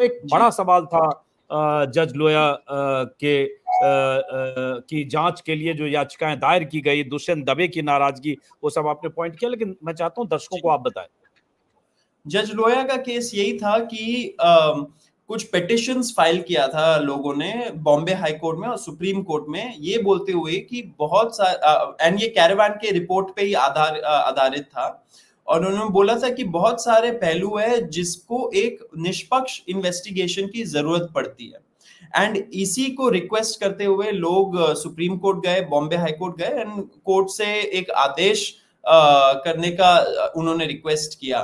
वो एक बड़ा सवाल था जज लोया की जांच के लिए जो याचिकाएं दायर की गई, दुष्यंत दबे की नाराजगी, वो सब आपने पॉइंट किया, लेकिन मैं चाहता हूं दर्शकों को आप बताएं। जज लोया का केस यही था कि कुछ पिटिशंस फाइल किया था लोगों ने बॉम्बे हाई कोर्ट में और सुप्रीम कोर्ट में, ये बोलते हुए कि बहुत एंड ये कैरावान के रिपोर्ट पे ही आधारित था, और उन्होंने बोला था कि बहुत सारे पहलू है जिसको एक निष्पक्ष इन्वेस्टिगेशन की जरूरत पड़ती है। एंड इसी को रिक्वेस्ट करते हुए लोग सुप्रीम कोर्ट गए, बॉम्बे हाई कोर्ट गए, एंड कोर्ट से एक आदेश करने का उन्होंने रिक्वेस्ट किया।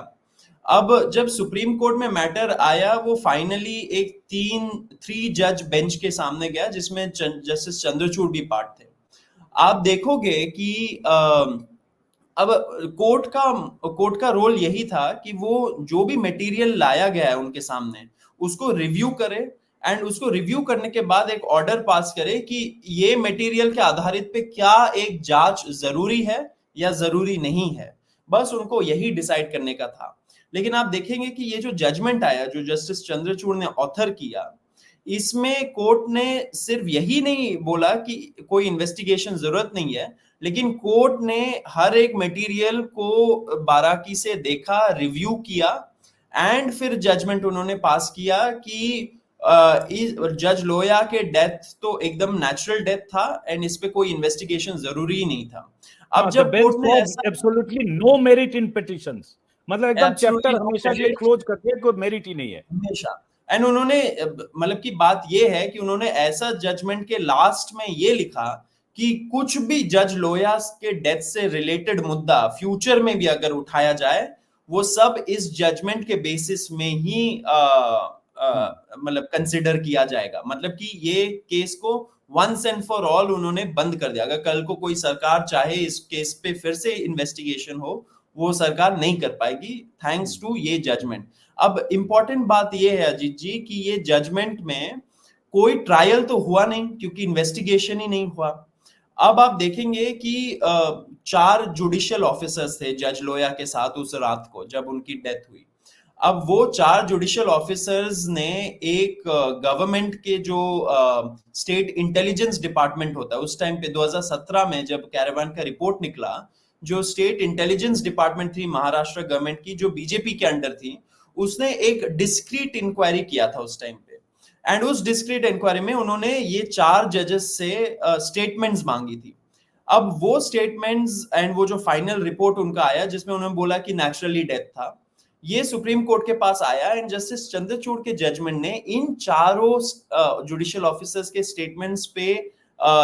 अब जब सुप्रीम कोर्ट में मैटर आया, वो फाइनली एक 3 जज बेंच के सामने गया, जिसमें जस्टिस चंद्रचूड़ भी पार्ट थे। आप देखोगे कि अब कोर्ट का रोल यही था कि वो जो भी मटेरियल लाया गया है उनके सामने, उसको रिव्यू करे, एंड उसको रिव्यू करने के बाद एक ऑर्डर पास करे कि ये मटेरियल के आधारित पे क्या एक जांच जरूरी है या जरूरी नहीं है। बस उनको यही डिसाइड करने का था। लेकिन आप देखेंगे कि ये जो जजमेंट आया, जो जस्टिस चंद्रचूड़ ने ऑथर किया, इसमें कोर्ट ने सिर्फ यही नहीं बोला कि कोई इन्वेस्टिगेशन जरूरत नहीं है, लेकिन कोर्ट ने हर एक मटेरियल को बारीकी से देखा, रिव्यू किया, एंड फिर जजमेंट उन्होंने पास किया कि जज लोया के डेथ तो एकदम नेचुरल डेथ था, एंड इस पे कोई इन्वेस्टिगेशन जरूरी नहीं था। अब जब कोर्ट ने absolutely no merit in petitions, मतलब एकदम चैप्टर हमेशा ये क्लोज करते हैं, कोई मेरिट ही नहीं है हमेशा। एंड उन्होंने, मतलब की बात ये है कि उन्होंने ऐसा जजमेंट के लास्ट में ये लिखा कि कुछ भी जज लोया के डेथ से रिलेटेड मुद्दा फ्यूचर में भी अगर उठाया जाए, वो सब इस जजमेंट के बेसिस में ही मतलब कंसिडर किया जाएगा। मतलब कि ये केस को वंस एंड फॉर ऑल उन्होंने बंद कर दिया। अगर कल को कोई सरकार चाहे इस केस पे फिर से इन्वेस्टिगेशन हो, वो सरकार नहीं कर पाएगी, थैंक्स टू ये जजमेंट। अब इंपॉर्टेंट बात ये है अजीत जी कि ये जजमेंट में कोई ट्रायल तो हुआ नहीं, क्योंकि इन्वेस्टिगेशन ही नहीं हुआ। अब आप देखेंगे कि 4 जुडिशियल ऑफिसर्स थे जज लोया के साथ उस रात को जब उनकी डेथ हुई। अब वो 4 जुडिशियल ऑफिसर्स ने एक गवर्नमेंट के जो स्टेट इंटेलिजेंस डिपार्टमेंट होता है, उस टाइम पे 2017 में जब कैरावान का रिपोर्ट निकला, जो स्टेट इंटेलिजेंस डिपार्टमेंट थी महाराष्ट्र गवर्नमेंट की, जो बीजेपी के अंडर थी, उसने एक डिस्क्रीट इंक्वायरी किया था उस टाइम पे। एंड उस डिस्क्रीट इंक्वायरी में उन्होंने ये 4 जजेस से स्टेटमेंट्स मांगी थी। अब वो स्टेटमेंट्स एंड वो जो फाइनल रिपोर्ट उनका आया, जिसमें उन्होंने बोला कि नेचुरली डेथ था, ये सुप्रीम कोर्ट के पास आया, एंड जस्टिस चंद्रचूड़ के जजमेंट ने इन चारों जुडिशियल ऑफिसर्स के स्टेटमेंट्स पे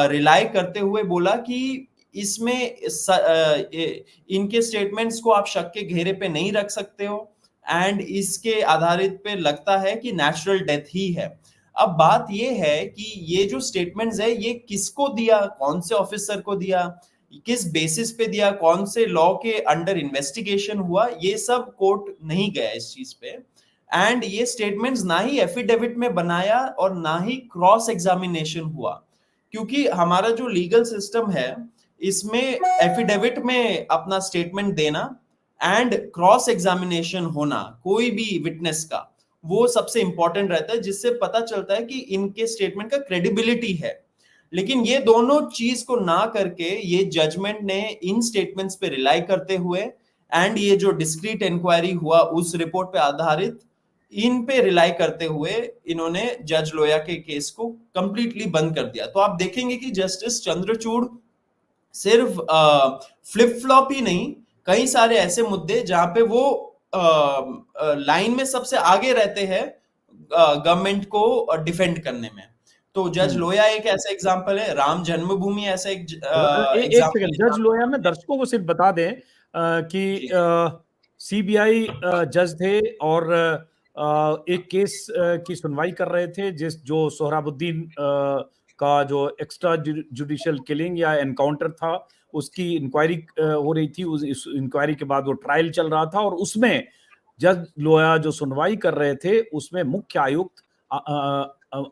रिलाई करते हुए बोला कि इसमें इनके स्टेटमेंट्स को आप शक के घेरे पे नहीं रख सकते हो, एंड इसके आधारित पे लगता है कि नेचुरल डेथ ही है। अब बात ये है कि ये जो स्टेटमेंट्स है, ये किसको दिया, कौन से ऑफिसर को दिया, किस बेसिस पे दिया, कौन से लॉ के अंडर इन्वेस्टिगेशन हुआ, ये सब कोर्ट नहीं गया इस चीज पे। एंड ये स्टेटमेंट्स ना ही एफिडेविट में बनाया और ना ही क्रॉस एग्जामिनेशन हुआ, क्योंकि हमारा जो लीगल सिस्टम है, इसमें एफिडेविट में अपना स्टेटमेंट देना एंड क्रॉस एग्जामिनेशन होना कोई भी विटनेस का, वो सबसे इंपॉर्टेंट रहता है, जिससे पता चलता है कि इनके स्टेटमेंट का क्रेडिबिलिटी है। लेकिन ये दोनों चीज को ना करके ये जजमेंट ने इन स्टेटमेंट्स पे रिलाई करते हुए एंड ये जो डिस्क्रीट इंक्वायरी हुआ उस रिपोर्ट पे आधारित, इन पे रिलाई करते हुए इन्होंने जज लोया के केस को कंप्लीटली बंद कर दिया। तो आप देखेंगे कि जस्टिस चंद्रचूड़ सिर्फ फ्लिप फ्लॉप ही नहीं, कई सारे ऐसे मुद्दे जहां पे वो लाइन में सबसे आगे रहते हैं गवर्नमेंट को डिफेंड करने में। तो जज लोया एक ऐसा एग्जांपल है, राम जन्मभूमि ऐसा एक सेकंड, जज लोया में दर्शकों को सिर्फ बता दें कि सीबीआई जज थे और एक केस की सुनवाई कर रहे थे, जो सोहराबुद्दीन का जो एक्स्ट्रा जुडिशियल किलिंग या एनकाउंटर था, उसकी इंक्वायरी हो रही थी। उस इंक्वायरी के बाद वो ट्रायल चल रहा था, और उसमें जज लोया जो सुनवाई कर रहे थे, उसमें मुख्य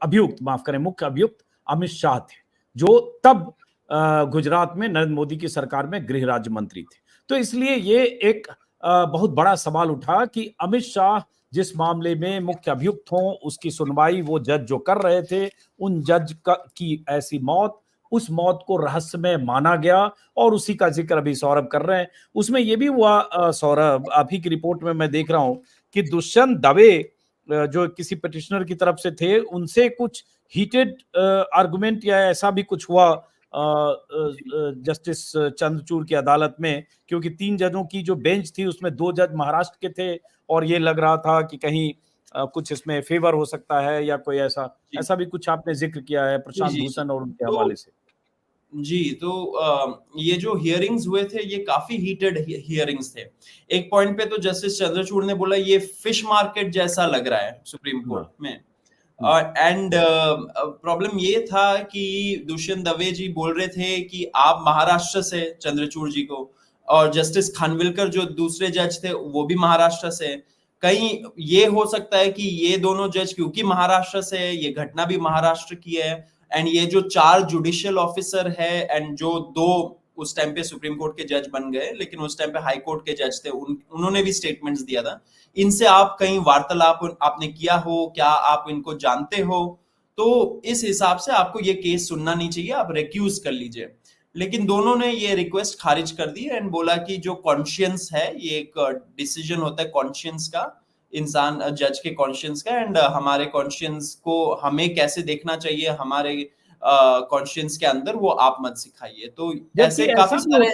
अभियुक्त अमित शाह थे, जो तब गुजरात में नरेंद्र मोदी की सरकार में गृह राज्य मंत्री थे। तो इसलिए ये एक बहुत बड़ा सवाल उठा कि अमित शाह जिस मामले में मुख्य अभियुक्त हों उसकी सुनवाई वो जज जो कर रहे थे, उन जज की ऐसी मौत, उस मौत को रहस्यमय माना गया और उसी का जिक्र अभी सौरभ कर रहे हैं। उसमें ये भी हुआ सौरभ, अभी की रिपोर्ट में मैं देख रहा हूं कि दुष्यंत दवे जो किसी पिटिशनर की तरफ से थे, उनसे कुछ हीटेड आर्गुमेंट या ऐसा भी कुछ हुआ जस्टिस चंद्रचूड़ की अदालत में, क्योंकि 3 जजों की जो बेंच थी उसमें 2 जज महाराष्ट्र के थे और ये लग रहा था कि कहीं कुछ इसमें फेवर हो सकता है या कोई ऐसा भी कुछ आपने जिक्र किया है प्रशांत भूषण और उनके हवाले से। जी, तो ये जो हियरिंग्स हुए थे ये काफी हीटेड हियरिंग्स थे। एक पॉइंट पे तो जस्टिस चंद्रचूड़ ने बोला ये फिश मार्केट जैसा लग रहा है सुप्रीम कोर्ट में। एंड प्रॉब्लम ये था कि दुष्यंत दवे जी बोल रहे थे कि आप महाराष्ट्र से, चंद्रचूड़ जी को, और जस्टिस खानविलकर जो दूसरे जज थे वो भी महाराष्ट्र से। कहीं ये हो सकता है कि ये दोनों जज क्योंकि महाराष्ट्र से, ये घटना भी महाराष्ट्र की है, एंड ये जो 4 जुडिशियल ऑफिसर है एंड जो 2 उस टाइम पे सुप्रीम कोर्ट के जज बन गए लेकिन उस टाइम पे हाई कोर्ट के जज थे, उन्होंने भी स्टेटमेंट्स दिया था, इनसे आप कहीं वार्तालाप आपने किया हो क्या, आप इनको जानते हो, तो इस हिसाब से आपको ये केस सुनना नहीं चाहिए, आप रिक्यूज कर लीजिए। लेकिन दोनों ने ये रिक्वेस्ट खारिज कर दी एंड बोला कि जो कॉन्शियंस है, ये एक डिसीजन होता है कॉन्शियंस का, इंसान जज के कॉन्शियंस का, एंड हमारे कॉन्शियंस को हमें कैसे देखना चाहिए हमारे कॉन्शियंस के अंदर, वो आप मत सिखाइए। तो ऐसे काफी सारे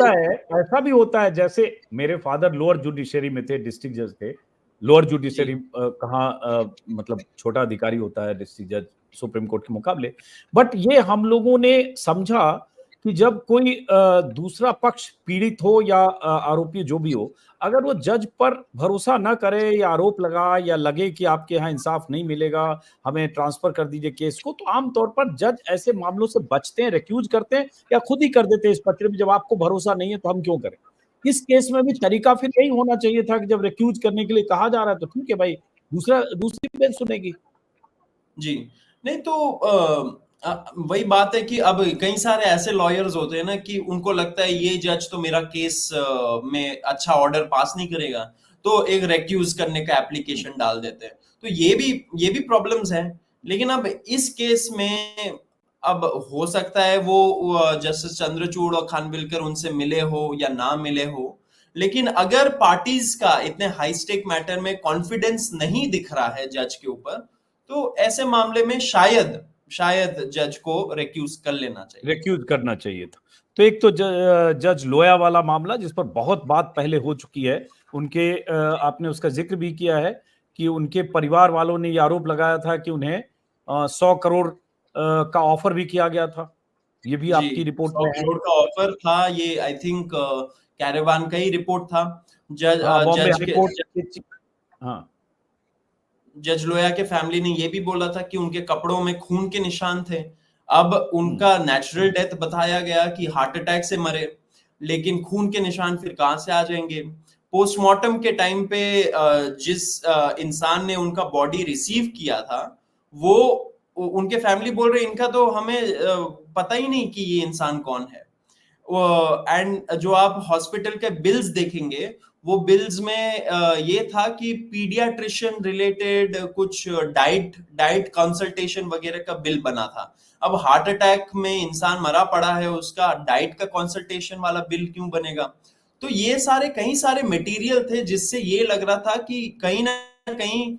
ऐसा भी होता है जैसे मेरे फादर लोअर जुडिशरी में थे, डिस्ट्रिक्ट जज थे। लोअर जुडिशरी कहाँ मतलब छोटा अधिकारी होता है डिस्ट्रिक्ट जज सुप्रीम कोर्ट के मुकाबले, बट ये हम लोगों ने समझा कि जब कोई दूसरा पक्ष पीड़ित हो या आरोपी जो भी हो, अगर वो जज पर भरोसा ना करे या आरोप लगा या लगे कि आपके यहाँ इंसाफ नहीं मिलेगा, हमें ट्रांसफर कर दीजिए केस को, तो आमतौर पर जज ऐसे मामलों से बचते हैं, रिक्यूज करते हैं या खुद ही कर देते हैं इस पत्र में, जब आपको भरोसा नहीं है तो हम क्यों करें। इस केस में भी तरीका फिर यही होना चाहिए था कि जब रिक्यूज करने के लिए कहा जा रहा है तो ठीक है भाई, दूसरी बेंच सुनेगी। जी नहीं तो वही बात है कि अब कई सारे ऐसे लॉयर्स होते हैं ना कि उनको लगता है ये जज तो मेरा केस में अच्छा ऑर्डर पास नहीं करेगा, तो एक रिक्यूज करने का एप्लीकेशन डाल देते हैं, तो ये भी प्रॉब्लम्स हैं। लेकिन अब इस केस में अब हो सकता है वो जस्टिस चंद्रचूड़ और खानविलकर उनसे मिले हो या ना मिले हो, लेकिन अगर पार्टीज का इतने हाई स्टेक मैटर में कॉन्फिडेंस नहीं दिख रहा है जज के ऊपर, तो ऐसे मामले में शायद जज को रिक्यूज कर लेना चाहिए, रिक्यूज करना चाहिए था। तो एक तो जज लोया वाला मामला जिस पर बहुत बात पहले हो चुकी है, उनके आपने उसका जिक्र भी किया है कि उनके परिवार वालों ने ये आरोप लगाया था कि उन्हें 100 करोड़ का ऑफर भी किया गया था, ये भी आपकी रिपोर्ट में 100 करोड़ का ऑफर था, ये आई थिंक कैरेवान का ही रिपोर्ट था। जज लोया के फैमिली ने ये भी बोला था कि उनके कपड़ों में खून के निशान थे। अब उनका नेचुरल डेथ बताया गया कि हार्ट अटैक से मरे, लेकिन खून के निशान फिर कहां से आ जाएंगे। पोस्टमार्टम के टाइम पे जिस इंसान ने उनका बॉडी रिसीव किया था, वो उनके फैमिली बोल रहे इनका तो हमें पता ही नहीं कि ये इंसान कौन है। एंड जो आप हॉस्पिटल के बिल्स देखेंगे, वो बिल्स में ये था कि पीडियाट्रिशियन रिलेटेड कुछ डाइट कंसल्टेशन वगैरह का बिल बना था। अब हार्ट अटैक में इंसान मरा पड़ा है, उसका डाइट का कंसल्टेशन वाला बिल क्यों बनेगा? तो ये कई सारे मटेरियल थे जिससे ये लग रहा था कि कहीं ना कहीं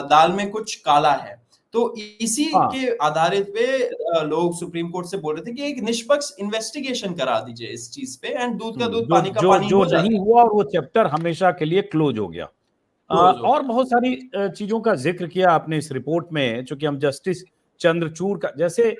दाल में कुछ काला है। तो इसी के आधारित पे लोग सुप्रीम कोर्ट से बोल रहे थे कि एक निष्पक्ष इन्वेस्टिगेशन करा दीजिए इस चीज पे, एंड दूध का दूध पानी का पानी हो जाए। नहीं हुआ और वो चैप्टर हमेशा के लिए क्लोज हो गया। और बहुत सारी चीजों का जिक्र किया आपने इस रिपोर्ट में, चूंकि हम जस्टिस चंद्रचूड़ का, जैसे